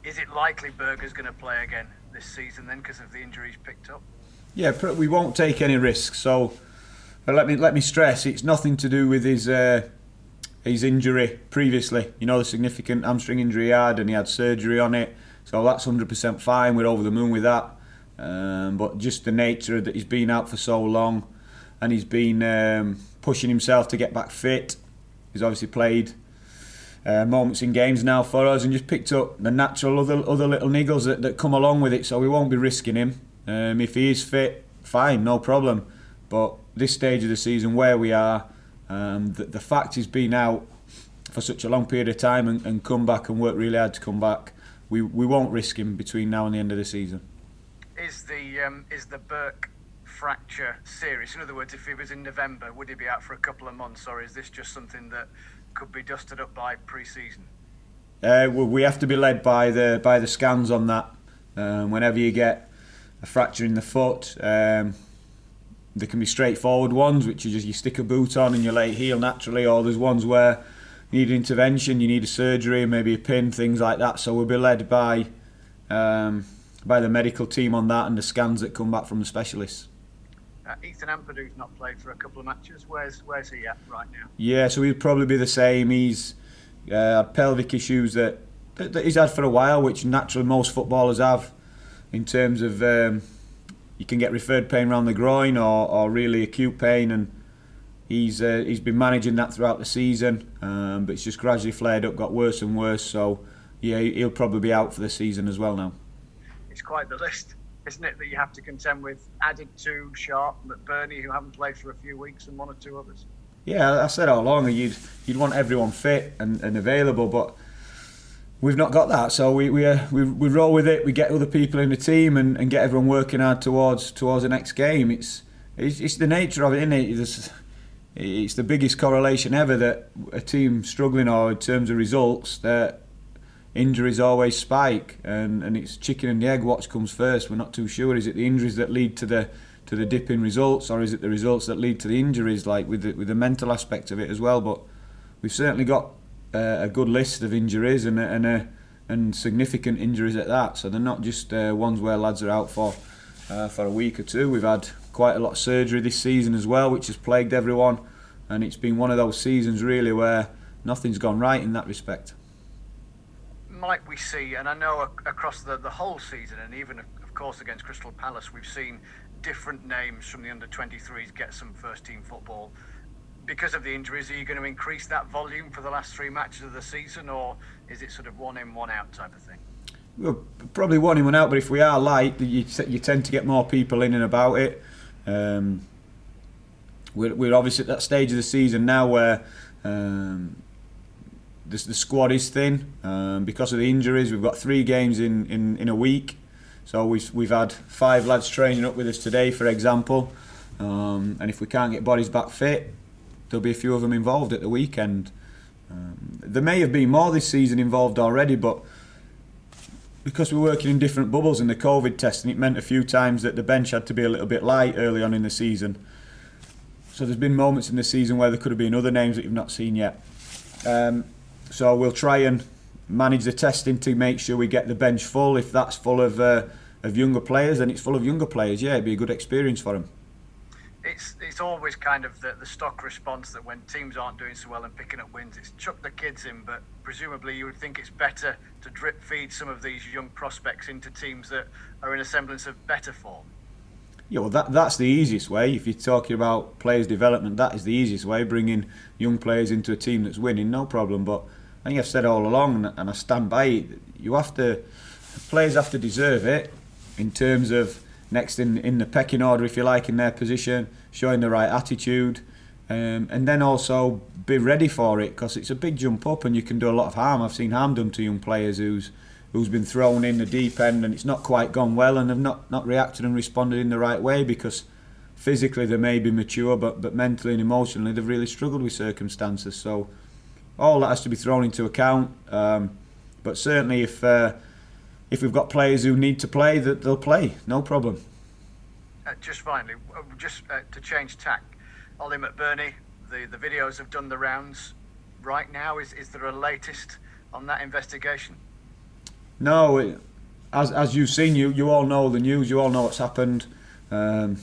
Is it likely Berger's going to play again this season then because of the injuries picked up? Yeah, we won't take any risks. So let me stress, it's nothing to do with his injury previously. You know, the significant hamstring injury he had, and he had surgery on it. So that's 100% fine. We're over the moon with that. But just the nature that he's been out for so long, and he's been pushing himself to get back fit. He's obviously played moments in games now for us, and just picked up the natural other little niggles that come along with it. So we won't be risking him. If he is fit, fine, no problem. But this stage of the season, where we are, the fact he's been out for such a long period of time and come back and work really hard to come back, we won't risk him between now and the end of the season. Is the Burke fracture serious? In other words, if he was in November, would he be out for a couple of months, or is this just something that could be dusted up by pre-season? We have to be led by the scans on that. Whenever you get a fracture in the foot, there can be straightforward ones, which is just you stick a boot on and you let it heal naturally, or there's ones where you need intervention, you need a surgery, maybe a pin, things like that. So we'll be led by the medical team on that and the scans that come back from the specialists. Ethan Ampadu's not played for a couple of matches. Where's he at right now? Yeah, so he'd probably be the same. He's had pelvic issues that he's had for a while, which naturally most footballers have, in terms of you can get referred pain around the groin or really acute pain, and he's been managing that throughout the season, but it's just gradually flared up, got worse and worse. So yeah, he'll probably be out for the season as well now. It's quite the list, isn't it, that you have to contend with, added to Sharp, McBurnie, who haven't played for a few weeks, and one or two others. Yeah, I said all along, you'd want everyone fit and available, but we've not got that. So we roll with it. We get other people in the team and get everyone working hard towards the next game. It's the nature of it, isn't it? It's the biggest correlation ever, that a team struggling, or in terms of results, that injuries always spike, and it's chicken and the egg, what comes first. We're not too sure. Is it the injuries that lead to the dip in results, or is it the results that lead to the injuries, like with the mental aspect of it as well? But we've certainly got a good list of injuries and significant injuries at that. So they're not just ones where lads are out for a week or two. We've had quite a lot of surgery this season as well, which has plagued everyone, and it's been one of those seasons really where nothing's gone right in that respect. Might we see, and I know across the whole season, and even of course against Crystal Palace, we've seen different names from the under-23s get some first-team football. Because of the injuries, are you going to increase that volume for the last three matches of the season, or is it sort of one in, one out type of thing? Well, probably one in, one out, but if we are light, you tend to get more people in and about it. We're obviously at that stage of the season now where the squad is thin because of the injuries. We've got 3 games in a week, so we've had 5 lads training up with us today, for example, and if we can't get bodies back fit, there'll be a few of them involved at the weekend. There may have been more this season involved already, but because we're working in different bubbles in the COVID testing, it meant a few times that the bench had to be a little bit light early on in the season. So there's been moments in the season where there could have been other names that you've not seen yet. So we'll try and manage the testing to make sure we get the bench full. If that's full of younger players, then it's full of younger players. Yeah, it'd be a good experience for them. It's always kind of the stock response that when teams aren't doing so well and picking up wins, it's chuck the kids in, but presumably you would think it's better to drip feed some of these young prospects into teams that are in a semblance of better form. Yeah, well, that's the easiest way. If you're talking about players' development, that is the easiest way, bringing young players into a team that's winning, no problem. But I think I've said all along, and I stand by it, players have to deserve it in terms of next in the pecking order, if you like, in their position, showing the right attitude, and then also be ready for it, because it's a big jump up and you can do a lot of harm. I've seen harm done to young players who's been thrown in the deep end and it's not quite gone well, and have not reacted and responded in the right way, because physically they may be mature, but mentally and emotionally they've really struggled with circumstances. So all that has to be thrown into account. But certainly if we've got players who need to play, that they'll play, no problem. Just finally, to change tack, Ollie McBurnie, the videos have done the rounds right now. Is there a latest on that investigation? No, as you've seen, you all know the news, you all know what's happened. I'm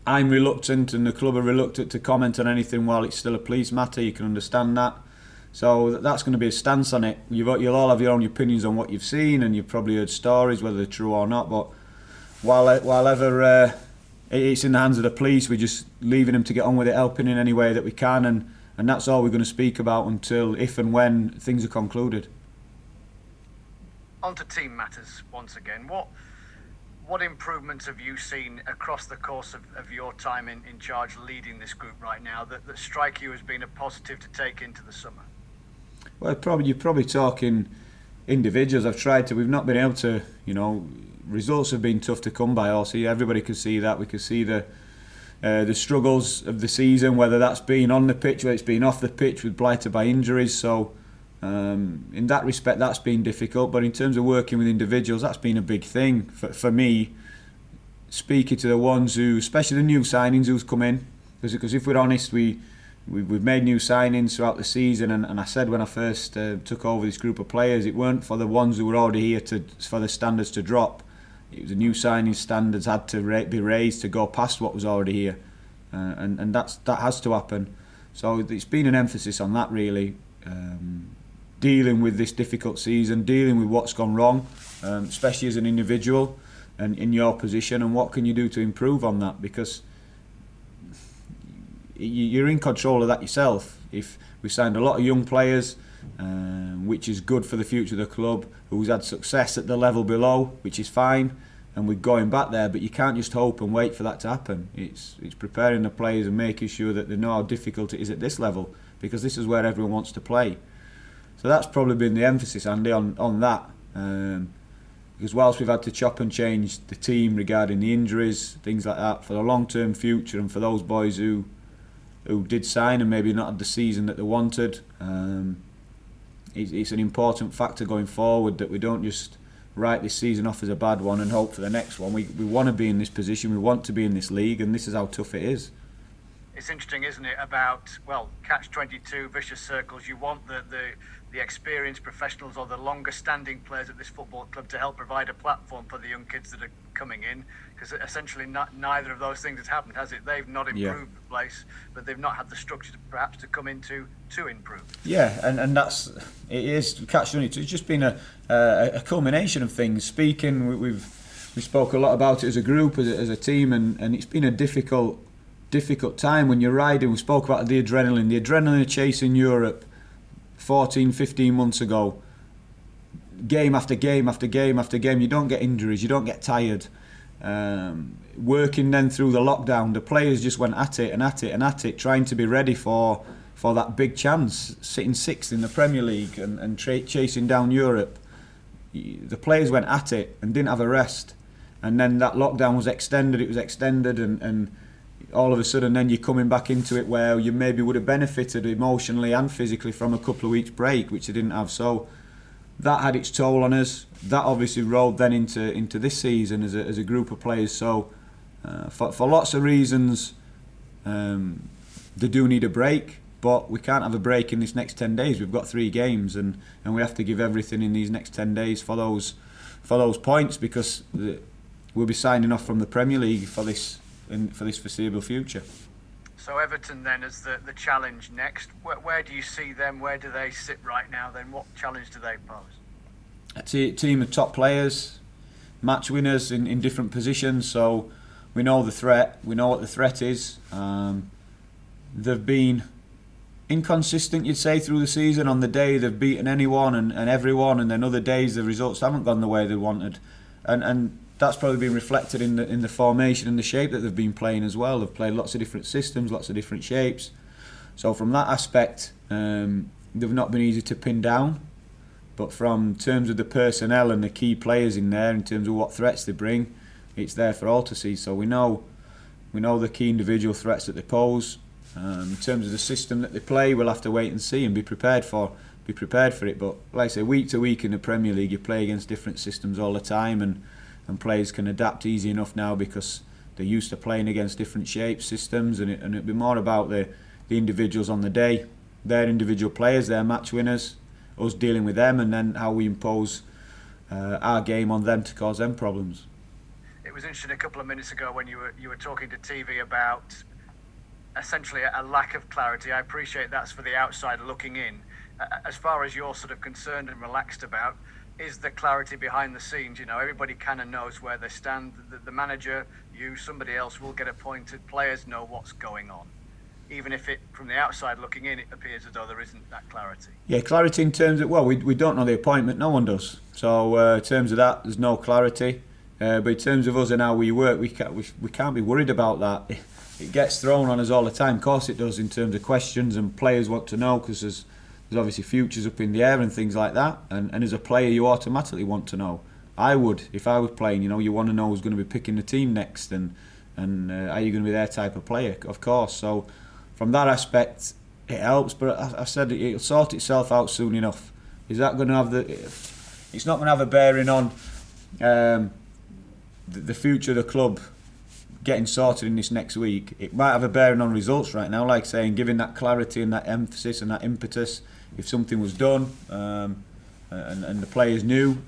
reluctant, and the club are reluctant to comment on anything while it's still a police matter. You can understand that. So that's going to be a stance on it. You'll all have your own opinions on what you've seen, and you've probably heard stories, whether they're true or not. But while ever it's in the hands of the police, we're just leaving them to get on with it, helping in any way that we can, and that's all we're going to speak about until, if and when, things are concluded. On to team matters once again. What improvements have you seen across the course of your time in charge leading this group right now that strike you as being a positive to take into the summer? Well, you're probably talking individuals. We've not been able to, results have been tough to come by. Also, everybody could see that. We could see the struggles of the season, whether that's been on the pitch, whether it's been off the pitch, with blighted by injuries. So in that respect, that's been difficult. But in terms of working with individuals, that's been a big thing for me. Speaking to the ones who, especially the new signings who's come in, because if we're honest, we've made new signings throughout the season, and I said when I first took over this group of players, it weren't for the ones who were already here for the standards to drop. It was the new signing standards had to be raised to go past what was already here, and that has to happen. So it's been an emphasis on that, really, dealing with this difficult season, dealing with what's gone wrong, especially as an individual and in your position, and what can you do to improve on that, because you're in control of that yourself. If we signed a lot of young players, which is good for the future of the club, who's had success at the level below, which is fine, and we're going back there, but you can't just hope and wait for that to happen. It's preparing the players and making sure that they know how difficult it is at this level, because this is where everyone wants to play. So that's probably been the emphasis, Andy, on that. Because whilst we've had to chop and change the team regarding the injuries, things like that, for the long-term future, and for those boys who did sign and maybe not had the season that they wanted, it's an important factor going forward that we don't just write this season off as a bad one and hope for the next one. We want to be in this position, we want to be in this league, and this is how tough it is. It's interesting, isn't it, about, catch-22, vicious circles. You want the experienced professionals or the longer-standing players at this football club to help provide a platform for the young kids that are coming in, because essentially neither of those things has happened, has it? They've not improved the place, but they've not had the structure perhaps to come into to improve. Yeah, and it is catch-22. It's just been a culmination of things. We spoke a lot about it as a group, as a team, and it's been a difficult time when you're riding. We spoke about the adrenaline chase in Europe 14, 15 months ago. Game after game after game after game. You don't get injuries, you don't get tired. Working then through the lockdown, the players just went at it and at it and at it, trying to be ready for that big chance, sitting sixth in the Premier League and chasing down Europe. The players went at it and didn't have a rest. And then that lockdown was extended, and all of a sudden then you're coming back into it where you maybe would have benefited emotionally and physically from a couple of weeks break, which they didn't have. So that had its toll on us. That obviously rolled then into this season as a group of players. So for lots of reasons, they do need a break, but we can't have a break in this next 10 days. We've got 3 games, and we have to give everything in these next 10 days for those points, because we'll be signing off from the Premier League for this foreseeable future. So Everton then is the challenge next. Where do you see them? Where do they sit right now then? What challenge do they pose? A team of top players, match winners in different positions, so we know the threat. We know what the threat is. They've been inconsistent, you'd say, through the season. On the day they've beaten anyone and everyone, and then other days the results haven't gone the way they wanted. And that's probably been reflected in the formation and the shape that they've been playing as well. They've played lots of different systems, lots of different shapes. So from that aspect, they've not been easy to pin down. But from terms of the personnel and the key players in there, in terms of what threats they bring, it's there for all to see. So we know the key individual threats that they pose. In terms of the system that they play, we'll have to wait and see and be prepared for it. But like I say, week to week in the Premier League, you play against different systems all the time, and players can adapt easy enough now because they're used to playing against different shapes, systems, and it'd be more about the individuals on the day, their individual players, their match winners, us dealing with them, and then how we impose our game on them to cause them problems. It was interesting a couple of minutes ago when you were talking to TV about essentially a lack of clarity. I appreciate that's for the outsider looking in. As far as you're sort of concerned and relaxed about, is the clarity behind the scenes? You know, everybody kind of knows where they stand. The manager, you, somebody else will get appointed. Players know what's going on. Even if it, from the outside looking in, it appears as though there isn't that clarity. Yeah, clarity in terms of, well, we don't know the appointment, no one does. So in terms of that, there's no clarity. But in terms of us and how we work, we can't be worried about that. It gets thrown on us all the time. Of course it does, in terms of questions, and players want to know, because there's obviously futures up in the air and things like that. And as a player, you automatically want to know. I would, if I was playing, you want to know who's going to be picking the team next, and are you going to be their type of player, of course. So from that aspect, it helps. But I said it'll sort itself out soon enough. Is that going to have it's not going to have a bearing on the future of the club getting sorted in this next week. It might have a bearing on results right now, like saying, giving that clarity and that emphasis and that impetus. If something was done and the players knew,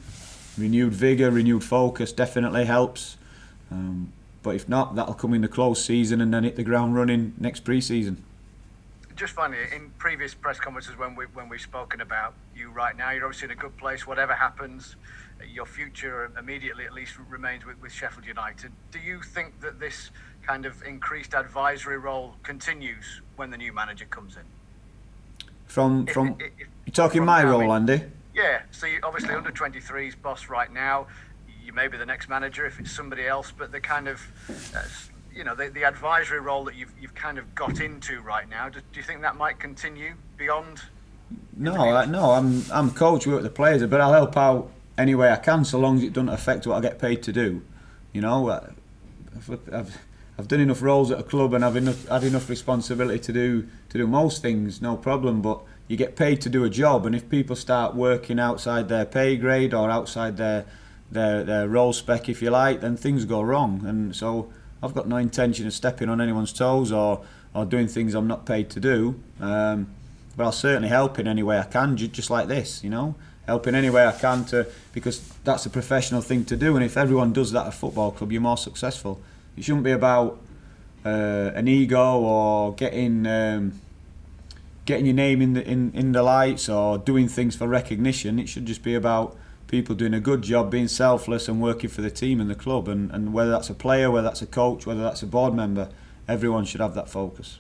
renewed vigour, renewed focus definitely helps. But if not, that'll come in the close season and then hit the ground running next pre-season. Just finally, in previous press conferences when we've spoken about you right now, you're obviously in a good place. Whatever happens, your future immediately at least remains with Sheffield United. Do you think that this kind of increased advisory role continues when the new manager comes in? You're talking my role, Andy? Yeah, so you obviously under 23's boss right now. You may be the next manager if it's somebody else, but the kind of the advisory role that you've kind of got into right now, do you think that might continue beyond? No, I'm coach, work with the players, but I'll help out any way I can, so long as it doesn't affect what I get paid to do. I've done enough roles at a club, and I've had enough responsibility to do most things, no problem. But you get paid to do a job, and if people start working outside their pay grade or outside their role spec, if you like, then things go wrong. And so I've got no intention of stepping on anyone's toes or doing things I'm not paid to do. But I'll certainly help in any way I can, just like this, help in any way I can, because that's a professional thing to do. And if everyone does that at a football club, you're more successful. It shouldn't be about an ego or getting your name in the lights or doing things for recognition. It should just be about people doing a good job, being selfless and working for the team and the club. And whether that's a player, whether that's a coach, whether that's a board member, everyone should have that focus.